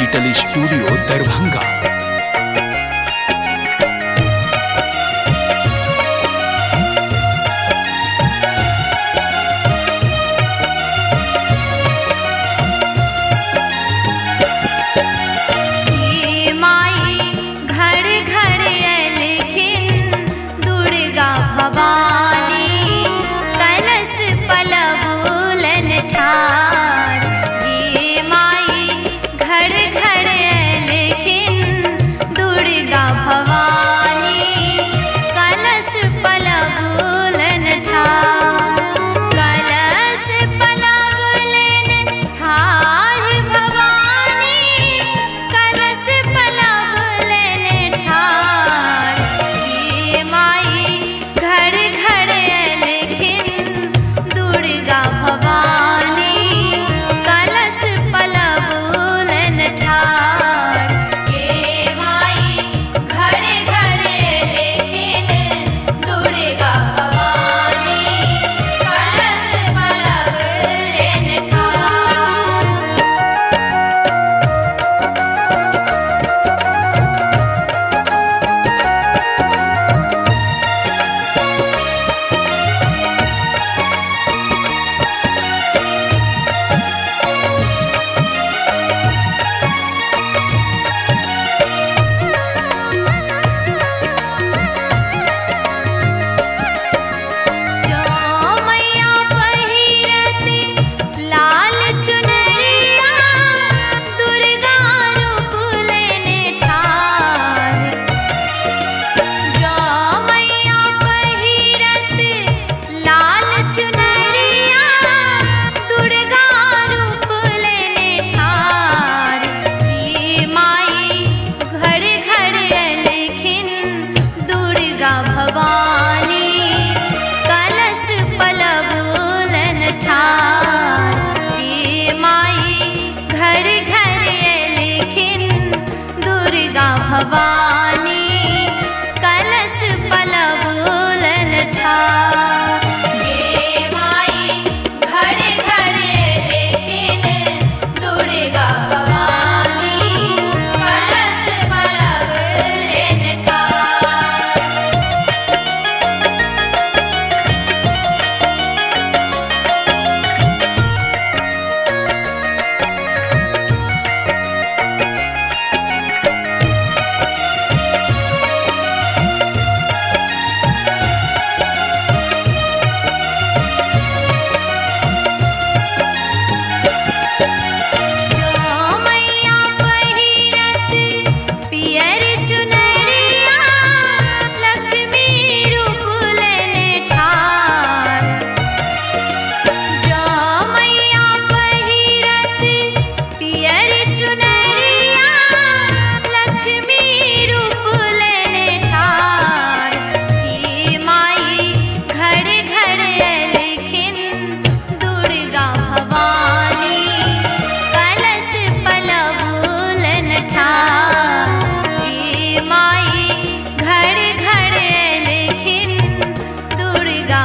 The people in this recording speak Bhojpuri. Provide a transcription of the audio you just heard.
Digital studio Darbhanga. भवानी कलश पलबुलन ठार, ये माई घर घर लेखिन दुर्गा भवानी कलश पलबुलन ठार। कलश पलबुलन ठार भवानी कलश पलबुलन ठार, ये माई घर घर लेखिन दुर्गा भवानी कलश पलबुलन ठार, ये माई घर घर लेखिन दुर्गा भवानी कलश पलबुलन ठार। भवानी कलश पलबुलन ठार, ये माई घर घर लेखिन दुर्गा भवानी कलश पलबुलन ठार, ये माई घर घर लेखिन दुर्गा भवानी कलश पलबुलन ठार। भवानी कलश पलबुलन ठार, ये माई घर घर लेखिन दुर्गा